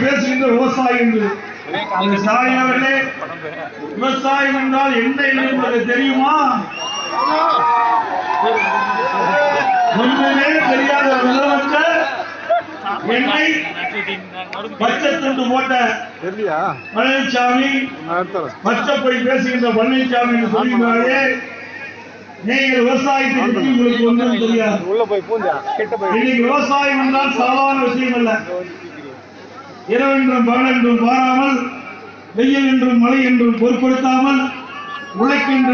பேசுகின்ற விவசாயி என்று. அவர்களே, விவசாயம் என்றால் என்ன என்பது தெரியுமா? ஒன்றுமே தெரியாத முதலமைச்சர் என்னை பச்சை துண்டு போட்ட பழனிசாமி, பச்சை போய் பேசுகின்ற பழனிசாமி என்று சொல்கிறாரே, நீங்கள் விவசாயத்தை பற்றி உங்களுக்கு ஒன்றும் தெரியாது. இன்னைக்கு விவசாயம் என்றால் சாதாரண விஷயம் அல்ல. இரவென்றும் பகலென்றும் பாராமல், வெயில் என்றும் மழை என்றும் பொருட்படுத்தாமல் உழைக்கின்ற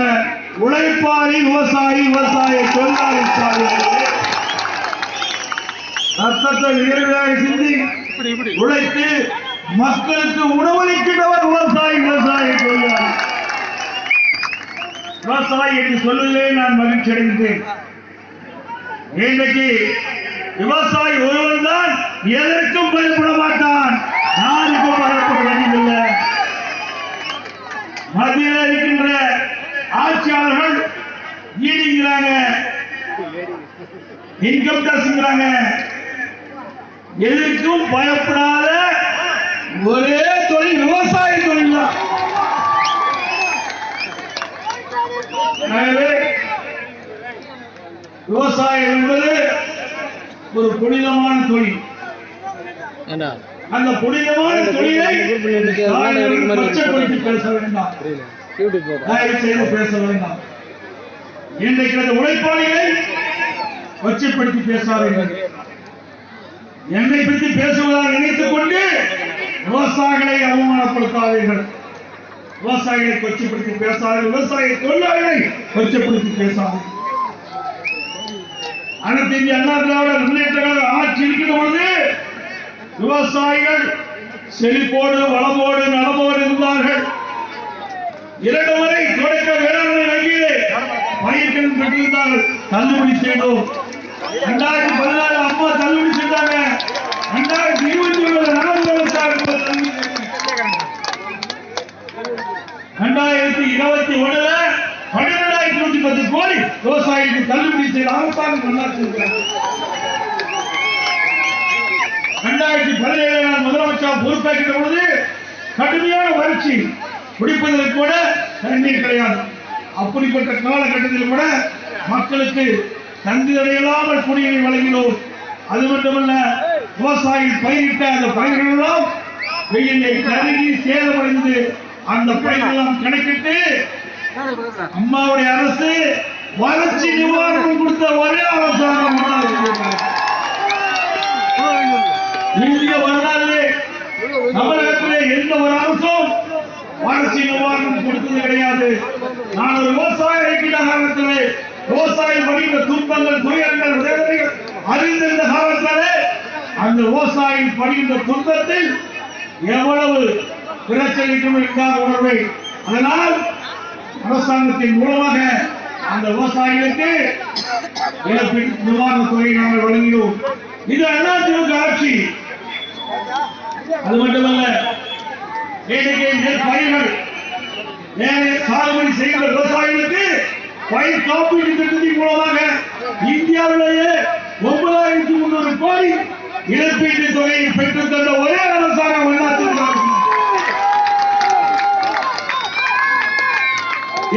உழைப்பாளி விவசாயி, விவசாய தொழிலாளி, ரத்தத்தை விரைவாக சிந்தி உழைத்து மக்களுக்கு உணவளிக்கின்றவர் விவசாயி, விவசாய தொழிலாளி. விவசாயி என்று சொல்வதிலே நான் மகிழ்ச்சி அடைந்தேன். இன்றைக்கு விவசாயி ஒருவன் தான் எதற்கும் பயப்பட மாட்டான். யாருக்கும் பயப்பட வேண்டியதில்லை. மத்தியில் இருக்கின்ற ஆட்சியாளர்கள் ஈடுங்கிறாங்க, இன்கம் டாக்ஸ்ங்கிறாங்க. எதற்கும் பயப்படாத ஒரே தொழில் விவசாய தொழில் தான். விவசாயம் என்பது ஒரு புனிதமான தொழில். அந்த புனிதமான தொழிலை பச்சைப்படுத்தி பேச வேண்டாம், பேச வேண்டாம். இன்றைக்கு அந்த உழைப்பாளிகளை பச்சைப்படுத்தி பேசாதீர்கள். என்னை பற்றி பேசுவதாக நினைத்துக் கொண்டு விவசாயிகளை அவமானப்படுத்தாதீர்கள். விவசாயிகளை கொச்சப்படுத்தி பேசாதீர்கள். விவசாய தொழிலாளர்களை கொச்சப்படுத்தி பேசாதீர்கள். அனைத்து இந்திய அண்ணா திராவிட முன்னேற்ற கழக ஆட்சி இருக்கின்ற பொழுது விவசாயிகள் செழிப்போடு, வளமோடு, நலமோடு இருந்தார்கள். 2 முறை தொடக்க வேளாண்மை வங்கியிலே பயிர்கள் பெற்றிருந்தார்கள். தள்ளுபடி செய்தோம். 2014 அம்மா தள்ளுபடி செய்தாங்க. 2021 நடவு விவசாயம் 2021 12,110 கோடி விவசாயிகளுக்கு தள்ளுபடி செய்த அரசாங்கம் கொண்டாடுகிறார். 2017 முதலமைச்சர் பொறுப்பேற்கின்ற பொழுது கடுமையான வறட்சி, குடிப்பதற்கு கூட தண்ணீர் கிடையாது. அப்படிப்பட்ட காலகட்டத்தில் கூட மக்களுக்கு தங்குதடையில்லாமல் குடிநீர் வழங்கினோம். அது மட்டுமல்ல, விவசாயிகள் பயிரிட்ட அந்த பயிர்கள் எல்லாம் வெயிலை கருகி சேதமடைந்து அந்த பயிர்களெல்லாம் கணக்கிட்டு அம்மாவுடைய அரசு வறட்சி நிவாரணம் கொடுத்த ஒரே அரசாங்கம் இந்திய வரலாறு. தமிழகத்திலே எந்த ஒரு அரசும் வறட்சி நிவாரணம் கொடுத்தது கிடையாது. நான் ஒரு விவசாய இருக்கின்ற காலத்திலே விவசாயம் படுகின்ற துன்பங்கள், துயரங்கள், வேதனைகள் அறிந்திருந்த காலத்திலே அந்த விவசாயம் படுகின்ற துன்பத்தில் எவ்வளவு பிரச்சனைக்கும் இருக்காத உணர்வை, அதனால் அரசாங்கத்தின் மூலமாக அந்த விவசாயிகளுக்கு இழப்பீட்டு நிவாரணத் தொகையை நாங்கள் வழங்கினோம். இது அதிமுக ஆட்சி. அது மட்டுமல்ல, பயிர்கள் சாகுபடி செய்கிற விவசாயிகளுக்கு பயிர் காப்பீட்டு திட்டத்தின் மூலமாக இந்தியாவிலேயே 9,300 கோடி இழப்பீட்டு தொகையை பெற்றுத் தந்த ஒரே அரசாங்கம் அதிமுக.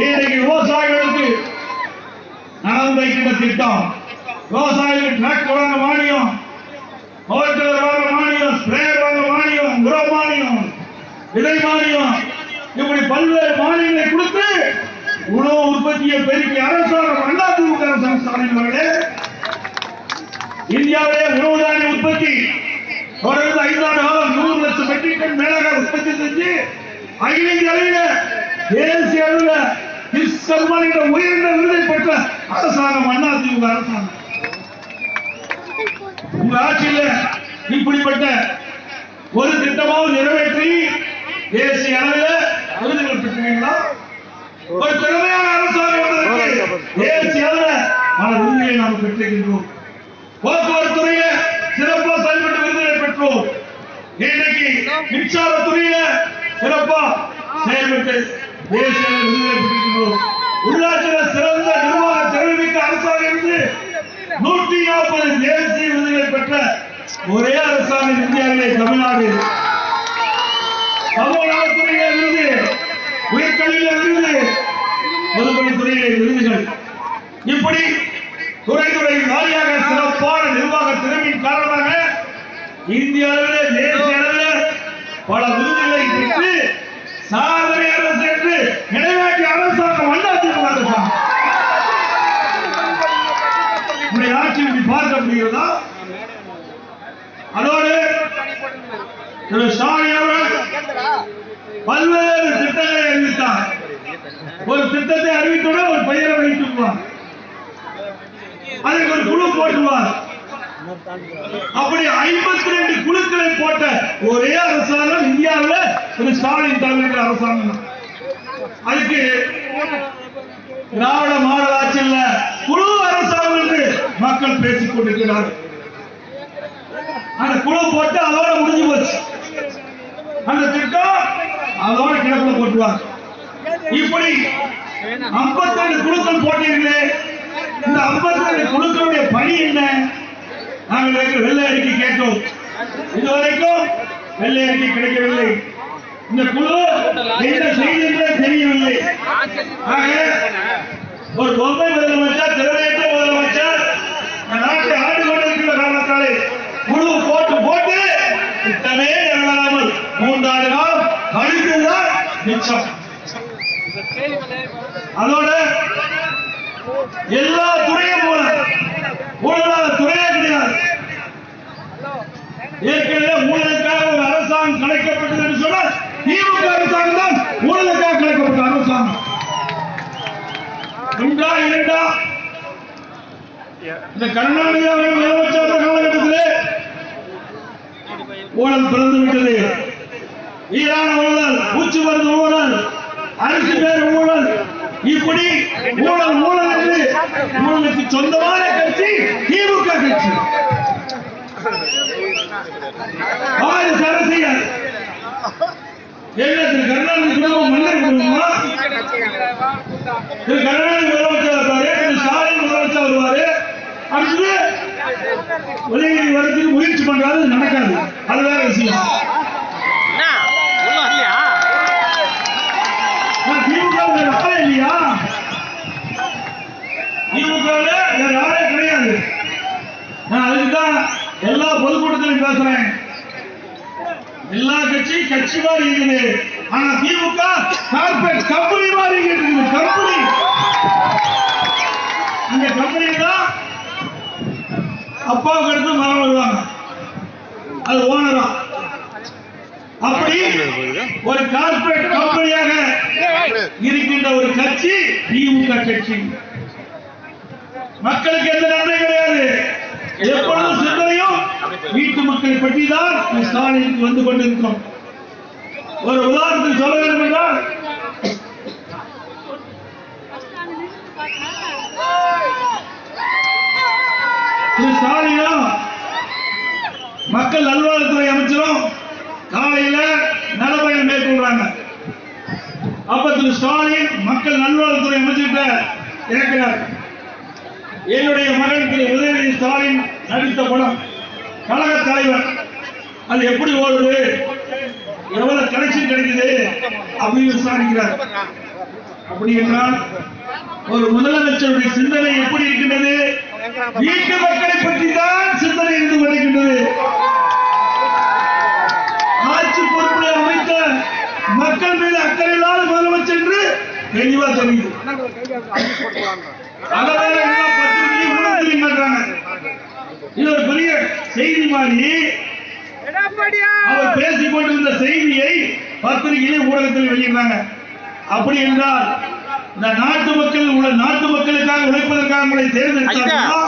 இன்றைக்கு விவசாயிகளுக்கு நலம் வைக்கின்ற திட்டம், விவசாயிகளுக்கு டிராக்டர் வாங்க மானியம், மோட்டார் வாங்க மானியம், ஸ்ப்ரேயர் வாங்க மானியம், உர மானியம், விதை மானியம், இப்படி பல்வேறு மானியங்களை கொடுத்து உணவு உற்பத்தியை பெருக்கி அரசாங்கம் அதிமுக அரசாங்கம் இந்தியாவிலே உணவு தானிய உற்பத்தி தொடர்ந்து 5 ஆண்டு காலம் 100 லட்சம் மெட்ரிக் டன் மேலாக உற்பத்தி செஞ்சு அகில இந்திய அளவில் தேசிய அளவில் உயர்ந்த விருதை பெற்ற அரசாங்கம் அதிமுக அரசாங்கம். உங்க ஆட்சியில் இப்படிப்பட்ட ஒரு திட்டமாவது நிறைவேற்றி தேசிய அளவில் விருதுகள் பெற்றீங்களா? ஒரு திறமையான அரசாங்கம் தேசிய அளவில் பல விருதுகளை நாம் பெற்றிருக்கின்றோம். போக்குவரத்து துறையில சிறப்பாக செயல்பட்டு விருதுகளை பெற்றோம். இன்றைக்கு மின்சாரத்துறையில சிறப்பா செயல்பட்டு தேசிய விருதுகளை பெற்றிருக்கிறோம். உள்ளாட்சியில் சிறந்த நிர்வாக திறமைமிக்க அரசாங்கம் இருந்து 140 தேசிய விருதுகளை பெற்ற ஒரே அரசாங்கம் இந்தியாவிலே தமிழ்நாடு. கல்வியில விருது, பொதுப்பணித்துறையிலே விருதுகள், இப்படி துறை வாரியாக சிறப்பான நிர்வாக திறமையின் காரணமாக இந்திய அளவில் தேசிய அளவில் பல விருதுகளை பெற்று சாதனை அரசு என்று நிறைவேற்றிய அரசாங்கம் அதிமுக அரசாங்கம். ஆட்சி பார்க்க முடிகிறதா? அதோடு திரு ஸ்டாலின் அவர்கள் பல்வேறு திட்டங்களை அறிவித்தார். ஒரு திட்டத்தை அறிவித்துடன் ஒரு பெயரை வைத்துவார், அதற்கு ஒரு குழு போட்டுவார். அப்படி 52 குழுக்களை போட்ட ஒரே அரசாங்கம் இந்தியாவில் திரு ஸ்டாலின் தலைமையில் அரசாங்கம். அதுக்கு திராவிட மாடல் ஆட்சியில் குழு அரசாங்கம் என்று மக்கள் பேசிக் கொண்டிருக்கிறார்கள். அந்த குழு போட்டு அதோட முடிஞ்சு போச்சு. அந்த திட்டம் அதோட கிடப்புல போட்டுவார். இப்படி 52 குழுக்கள் போட்டீர்களே, இந்த 52 குழுக்களுடைய பணி என்ன? நாங்கள் வெள்ளை அறிக்கை கேட்டோம், இதுவரைக்கும் வெள்ளை அறிக்கை கிடைக்கவில்லை. இந்த குழு என்ன செய்திகளே தெரியவில்லை. ஒரு பொம்மை முதலமைச்சர், திறமையற்ற முதலமைச்சர் நாட்டை ஆண்டு கொண்டிருக்கிற காரணத்தாலே குழு போட்டு போட்டு திட்டமே நிறைவேறாமல் 3 ஆண்டு காலம் கழித்துதான் மிச்சம். அதோட எல்லா துறையும் போல ஊழலாத துறையே கிடையாது. ஏற்கனவே ஊழலுக்காக ஒரு அரசாங்கம் கலைக்கப்பட்டது என்று சொன்னால் திமுக அரசாங்கம் தான் ஊழலுக்காக கலைக்கப்பட்ட அரசாங்கம். இரண்டா இந்த கருணாநிதி அவர்கள் முதலமைச்சர் காலகட்டத்திலே ஊழல் பிறந்து விட்டது. ஈரான ஊழல், பூச்சி மருந்து ஊழல், அரிசி பேர் ஊழல், இப்படி ஊழல் ஊழல் என்று ஊழலுக்கு சொந்தமான கட்சி திமுக கட்சி. அரசியல் திரு கருணாநிதி குடும்பம் மன்னர் குடும்பமா? திரு கருணாநிதி முதலமைச்சர் வருவாரு, திரு ஸ்டாலின் முதலமைச்சர் வருவாரு, அடுத்து உதயநிதி வரத்துக்கு முயற்சி பண்றாரு, நடக்காது. அது வேற விஷயம். திமுக இல்லையா? திமுக வேற யாரே கிடையாது. நான் அதுக்குதான் எல்லா பொதுக்கூட்டத்திலும் பேசுறேன். எல்லா கட்சியும் கட்சி மாதிரி இருக்குது, ஆனா திமுக கார்பரேட் கம்பெனி மாதிரி இருக்குது. கம்பெனி, இந்த கம்பெனி தான் அப்பாவுக்கு அடுத்து மரம் வருவாங்க, அது ஓனரா. அப்படி ஒரு கார்பரேட் கம்பெனியாக இருக்கின்ற ஒரு கட்சி திமுக கட்சி. மக்களுக்கு எந்த நன்மை கிடையாது. எப்பொழுதும் சிந்தனையும் வீட்டு மக்களை பற்றி தான் ஸ்டாலினுக்கு வந்து கொண்டிருக்கிறோம். ஒரு உதாரணத்துக்கு சொல்ல வேண்டும் என்றால், ஸ்டாலினும் மக்கள் நல்வாழ்வுத்துறை அமைச்சரும் காலையில நலப்பயணம் மேற்கொள்றாங்க. அப்ப திரு ஸ்டாலின் மக்கள் நல்வாழ்வுத்துறை அமைச்சர்கிட்ட இருக்கிறார், என்னுடைய மகன் திரு உதயநிதி ஸ்டாலின் நடித்த படம் கழக தலைவர், அது எப்படி ஓடுது, எவ்வளவு கனெக்ஷன் கிடைக்குது அப்படின்னு விசாரிக்கிறார். அப்படி என்றால் ஒரு முதலமைச்சருடைய சிந்தனை எப்படி இருக்கின்றது? வீட்டு மக்களை பற்றி தான் சிந்தனை இருந்து வருகின்றது. ஆட்சி பொறுப்புகளை அமைத்த மக்கள் மீது அக்கறை இல்லாத முதலமைச்சர் என்று தெளிவா தெரியுது. இது ஒரு பெரிய செய்தி மாதிரி அவர் பேசிக் கொண்டிருந்த செய்தியை பத்திரிகையிலே ஊடகத்தில் வெளியிட்டாங்க. அப்படி என்றால் இந்த நாட்டு மக்களுக்காக உழைப்பதற்காக உங்களை தேர்ந்தெடுத்தார்களா,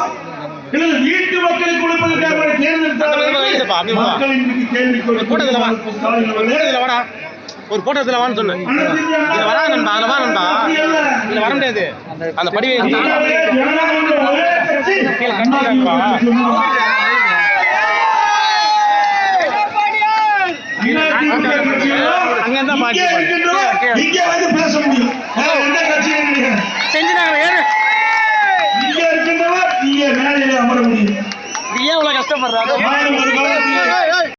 இல்லது வீட்டு மக்களுக்கு உழைப்பதற்காக உங்களை தேர்ந்தெடுத்தார்கள்? மக்கள் இன்றைக்கு கேள்வி ஒரு போட்டோத்துல வான்னு சொன்னேன். வரா நண்பா, அதுல வா நண்பா, இதுல வர முடியாது. அந்த படிவை அங்கதான் மாட்டி பேச முடியும். செஞ்சுனாங்க. இங்க இருக்கின்றவர் இங்க மேலே அமர முடியும். ஏன் இவ்வளவு கஷ்டப்படுறாங்க?